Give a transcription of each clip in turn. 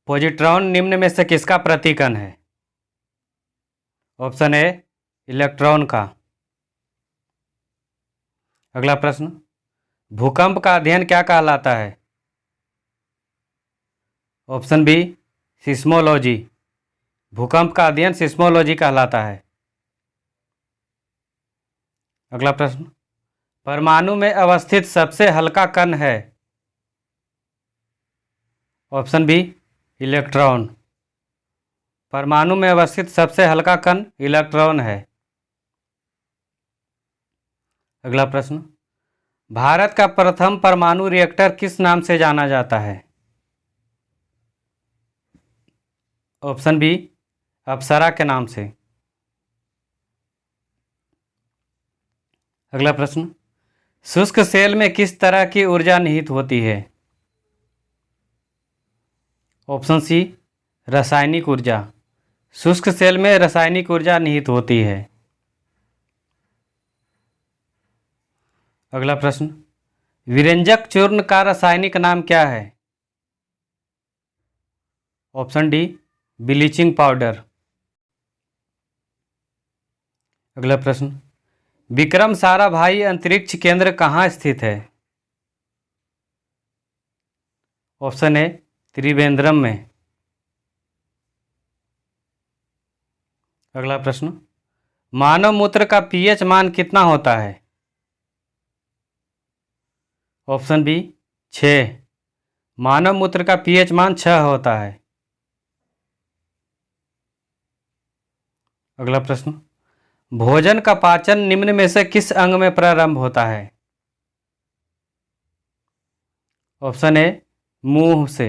Positron निम्न में से किसका प्रतिकण है? ऑप्शन ए इलेक्ट्रॉन का। अगला प्रश्न, भूकंप का अध्ययन क्या कहलाता है? Option B seismology. भूकंप का अध्ययन सिस्मोलॉजी कहलाता है। अगला प्रश्न, परमाणु में अवस्थित सबसे हल्का कण है? Option B electron. परमाणु में अवस्थित सबसे हल्का कण इलेक्ट्रॉन है। अगला प्रश्न, भारत का प्रथम परमाणु रिएक्टर किस नाम से जाना जाता है? ऑप्शन बी अप्सरा के नाम से। अगला प्रश्न, शुष्क सेल में किस तरह की ऊर्जा निहित होती है? ऑप्शन सी रासायनिक ऊर्जा। शुष्क सेल में रासायनिक ऊर्जा निहित होती है। अगला प्रश्न, विरंजक चूर्ण का रासायनिक नाम क्या है? Option D bleaching powder. अगला प्रश्न, विक्रम साराभाई अंतरिक्ष केंद्र कहाँ स्थित है? ऑप्शन ए त्रिवेंद्रम में। अगला प्रश्न, मानव मूत्र का पीएच मान कितना होता है? Option B 6। मानव मूत्र का पीएच मान 6 होता है। अगला प्रश्न, भोजन का पाचन निम्न में से किस अंग में प्रारंभ होता है? ऑप्शन ए मुंह से।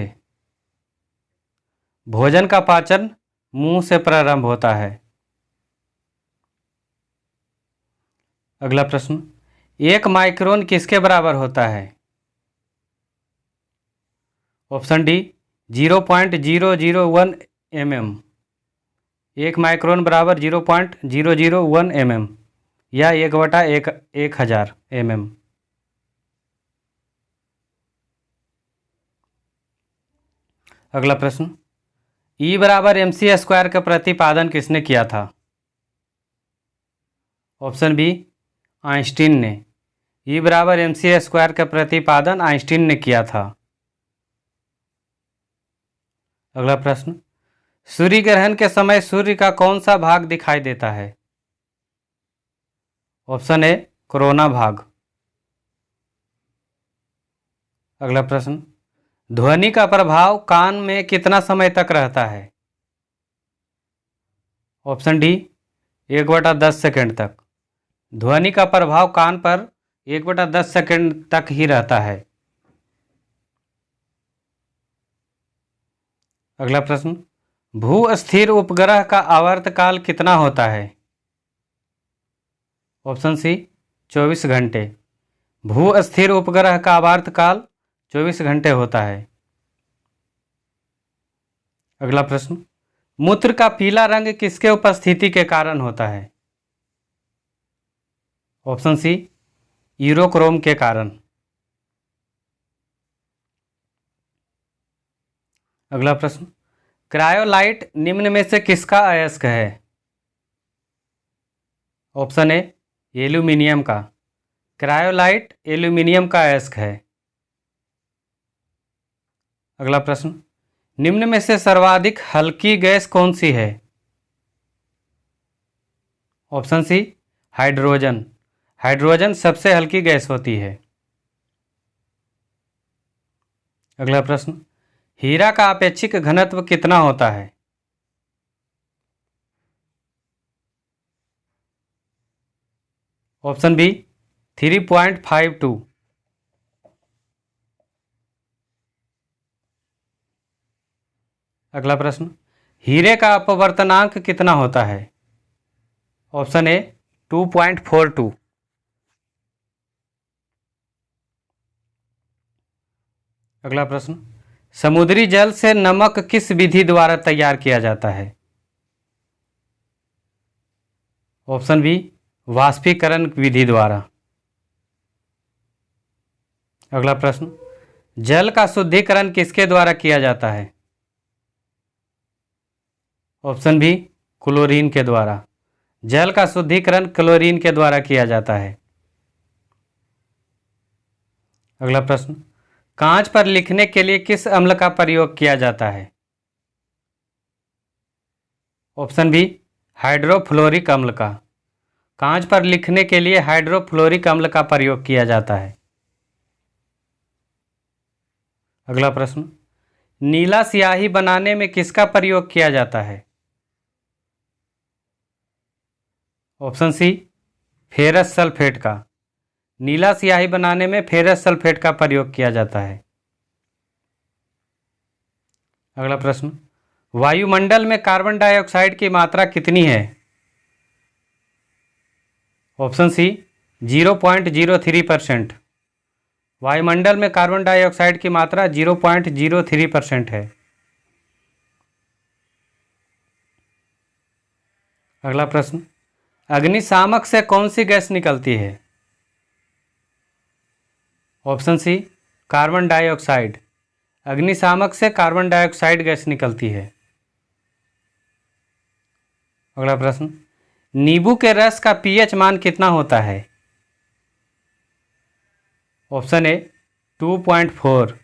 भोजन का पाचन मुंह से प्रारंभ होता है। अगला प्रश्न, 1 माइक्रोन किसके बराबर होता है? Option D 0.001 mm। 1 माइक्रोन बराबर 0.001 mm या 1/1000 mm। अगला प्रश्न, E बराबर mc² का प्रतिपादन किसने किया था? ऑप्शन बी आइंस्टीन ने। E बराबर mc² का प्रतिपादन आइंस्टीन ने किया था। अगला प्रश्न, सूर्य ग्रहण के समय सूर्य का कौन सा भाग दिखाई देता है? ऑप्शन ए कोरोना भाग। अगला प्रश्न, ध्वनि का प्रभाव कान में कितना समय तक रहता है? ऑप्शन डी 1/10 सेकंड तक। ध्वनि का प्रभाव कान पर 1/10 सेकंड तक ही रहता है। अगला प्रश्न, भू स्थिर उपग्रह का आवर्तकाल कितना होता है? ऑप्शन सी 24 घंटे। भू स्थिर उपग्रह का आवर्तकाल 24 घंटे होता है। अगला प्रश्न, मूत्र का पीला रंग किसके उपस्थिति के कारण होता है? ऑप्शन सी यूरोक्रोम के कारण। अगला प्रश्न, क्रायोलाइट निम्न में से किसका अयस्क है? ऑप्शन ए एल्यूमिनियम का। क्रायोलाइट एल्यूमिनियम का अयस्क है। अगला प्रश्न, निम्न में से सर्वाधिक हल्की गैस कौन सी है? Option C hydrogen. हाइड्रोजन सबसे हल्की गैस होती है। अगला प्रश्न, हीरा का अपेक्षिक घनत्व कितना होता है? Option B 3.52। अगला प्रश्न, हीरे का अपवर्तनांक कितना होता है? Option A 2.42। अगला प्रश्न, समुद्री जल से नमक किस विधि द्वारा तैयार किया जाता है? ऑप्शन बी वाष्पीकरण विधि द्वारा। अगला प्रश्न, जल का शुद्धिकरण किसके द्वारा किया जाता है? ऑप्शन बी क्लोरीन के द्वारा। जल का शुद्धिकरण क्लोरीन के द्वारा किया जाता है। अगला प्रश्न, कांच पर लिखने के लिए किस अम्ल का प्रयोग किया जाता है? ऑप्शन बी हाइड्रोफ्लोरिक अम्ल का। कांच पर लिखने के लिए हाइड्रोफ्लोरिक अम्ल का प्रयोग किया जाता है। अगला प्रश्न, नीला स्याही बनाने में किसका प्रयोग किया जाता है? ऑप्शन सी फेरस सल्फेट का। नीला स्याही बनाने में फेरस सल्फेट का प्रयोग किया जाता है। अगला प्रश्न, वायुमंडल में कार्बन डाइऑक्साइड की मात्रा कितनी है? Option C 0.03%। वायुमंडल में कार्बन डाइऑक्साइड की मात्रा 0.03% है। अगला प्रश्न, अग्निशामक से कौन सी गैस निकलती है? Option C carbon dioxide. अग्निशामक से कार्बन डाइऑक्साइड गैस निकलती है। अगला प्रश्न, नींबू के रस का पीएच मान कितना होता है? ऑप्शन ए 2.4।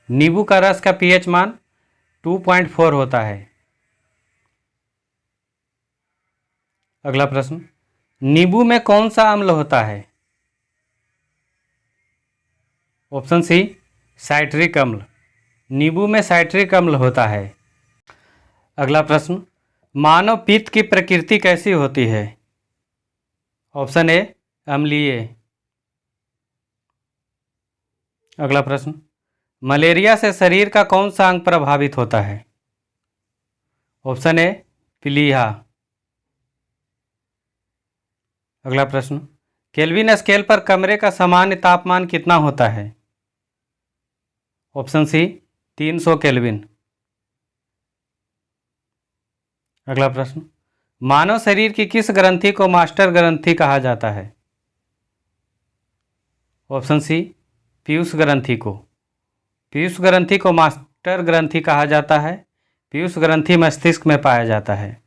नींबू का रस का पीएच मान 2.4 होता है। अगला प्रश्न, नींबू में कौन सा अम्ल होता है? ऑप्शन सी साइट्रिक अम्ल। नींबू में साइट्रिक अम्ल होता है। अगला प्रश्न, मानव पित्त की प्रकृति कैसी होती है? ऑप्शन ए अम्लीय। अगला प्रश्न, मलेरिया से शरीर का कौन सा अंग प्रभावित होता है? ऑप्शन ए प्लीहा। अगला प्रश्न, केल्विन स्केल पर कमरे का सामान्य तापमान कितना होता है? Option C 300 kelvin. अगला प्रश्न, मानव शरीर की किस ग्रंथि को मास्टर ग्रंथि कहा जाता है? ऑप्शन सी पीयूष ग्रंथि को। पीयूष ग्रंथि को मास्टर ग्रंथि कहा जाता है। पीयूष ग्रंथि मस्तिष्क में पाया जाता है।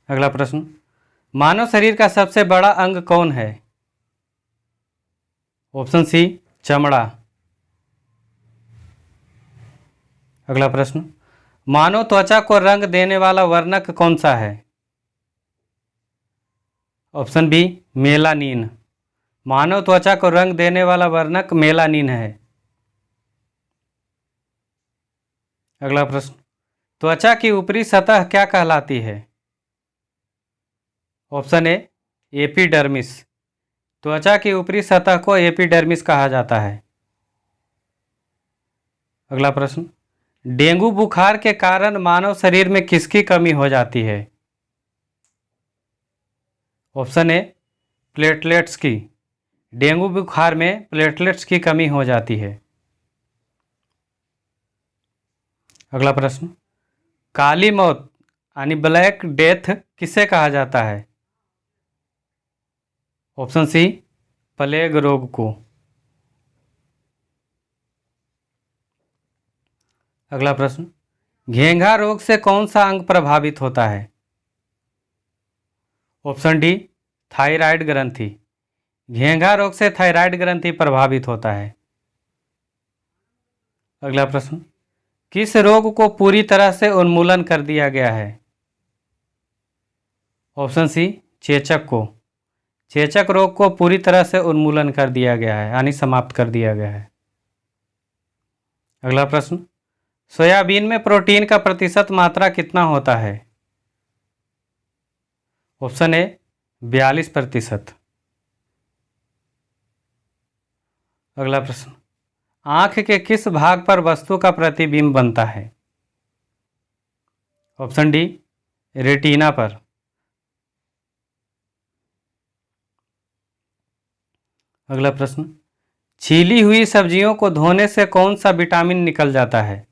अगला प्रश्न, मानव शरीर का सबसे बड़ा अंग कौन है? ऑप्शन सी चमड़ा। अगला प्रश्न, मानव त्वचा को रंग देने वाला वर्णक कौन सा है? Option B melanin. मानव त्वचा को रंग देने वाला वर्णक मेलानिन है। अगला प्रश्न, त्वचा की ऊपरी सतह क्या कहलाती है? ऑप्शन ए एपिडर्मिस। त्वचा की ऊपरी सतह को एपिडर्मिस कहा जाता है। अगला प्रश्न, डेंगू बुखार के कारण मानव शरीर में किसकी कमी हो जाती है? ऑप्शन ए प्लेटलेट्स की। डेंगू बुखार में प्लेटलेट्स की कमी हो जाती है। अगला प्रश्न, काली मौत यानी ब्लैक डेथ किसे कहा जाता है? ऑप्शन सी प्लेग रोग को। अगला प्रश्न, घेंघा रोग से कौन सा अंग प्रभावित होता है? ऑप्शन डी थायराइड ग्रंथि। घेंघा रोग से थायराइड ग्रंथि प्रभावित होता है। अगला प्रश्न, किस रोग को पूरी तरह से उन्मूलन कर दिया गया है? ऑप्शन सी चेचक को। चेचक रोग को पूरी तरह से उन्मूलन कर दिया गया है यानी समाप्त कर दिया गया है। अगला प्रश्न, सोयाबीन में प्रोटीन का प्रतिशत मात्रा कितना होता है? ऑप्शन ए 42%। अगला प्रश्न, आंख के किस भाग पर वस्तु का प्रतिबिंब बनता है? ऑप्शन डी रेटिना पर। अगला प्रश्न, छीली हुई सब्जियों को धोने से कौन सा विटामिन निकल जाता है?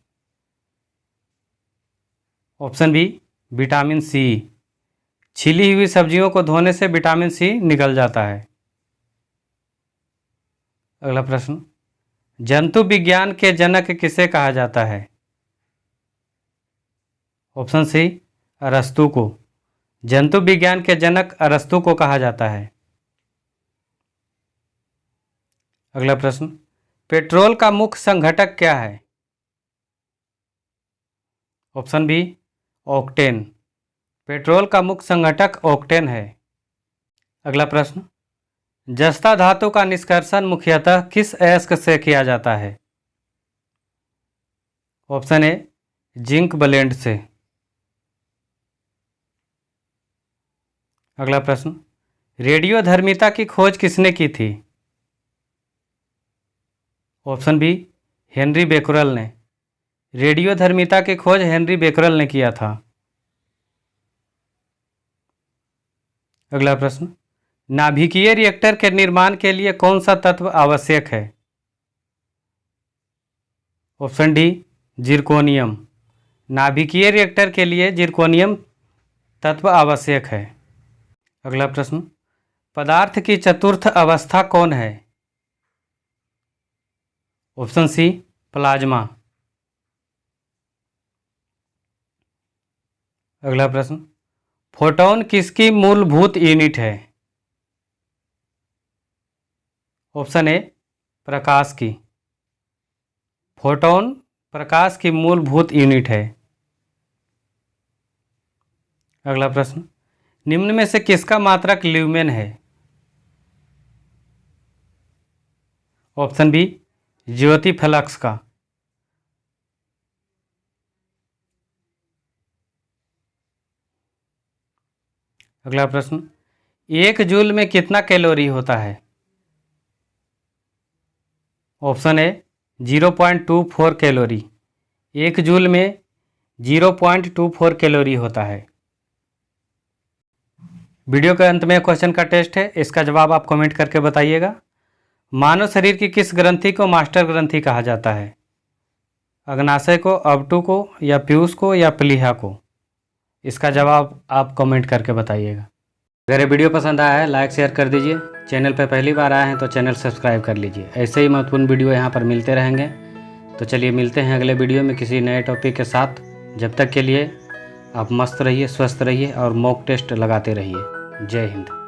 Option B vitamin C. छीली हुई सब्जियों को धोने से विटामिन सी निकल जाता है। अगला प्रश्न, जंतु विज्ञान के जनक किसे कहा जाता है? ऑप्शन सी अरस्तु को। जंतु विज्ञान के जनक अरस्तु को कहा जाता है। अगला प्रश्न, पेट्रोल का मुख्य संघटक क्या है? Option B octane. पेट्रोल का मुख्य संघटक ऑक्टेन है। अगला प्रश्न, जस्ता धातु का निष्कर्षण मुख्यतः किस अयस्क से किया जाता है? ऑप्शन ए जिंक ब्लेंड से। अगला प्रश्न, रेडियोधर्मिता की खोज किसने की थी? ऑप्शन बी हेनरी बेकरल ने। रेडियोधर्मिता की खोज हेनरी बेकरल ने किया था। अगला प्रश्न, नाभिकीय रिएक्टर के निर्माण के लिए कौन सा तत्व आवश्यक है? Option D zirconium. नाभिकीय रिएक्टर के लिए जिरकोनियम तत्व आवश्यक है। अगला प्रश्न, पदार्थ की चतुर्थ अवस्था कौन है? Option C plasma. अगला प्रश्न, फोटॉन किसकी मूलभूत यूनिट है? ऑप्शन ए प्रकाश की। फोटॉन प्रकाश की मूलभूत यूनिट है। अगला प्रश्न, निम्न में से किसका मात्रक ल्यूमेन है? ऑप्शन बी ज्योति फ्लक्स का। अगला प्रश्न, एक जूल में कितना कैलोरी होता है? ऑप्शन ए 0.24 कैलोरी। एक जूल में 0.24 कैलोरी होता है। वीडियो के अंत में क्वेश्चन का टेस्ट है, इसका जवाब आप कमेंट करके बताइएगा। मानव शरीर की किस ग्रंथि को मास्टर ग्रंथि कहा जाता है? अग्नाशय को, अवटु को, या पीयूष को, या प्लीहा को? इसका जवाब आप कमेंट करके बताइएगा। अगर ये वीडियो पसंद आया है लाइक शेयर कर दीजिए। चैनल पर पहली बार आए हैं तो चैनल सब्सक्राइब कर लीजिए। ऐसे ही महत्वपूर्ण वीडियो यहाँ पर मिलते रहेंगे। तो चलिए मिलते हैं अगले वीडियो में किसी नए टॉपिक के साथ। जब तक के लिए आप मस्त रहिए, स्वस्थ रहिए और मॉक टेस्ट लगाते रहिए। जय हिंद।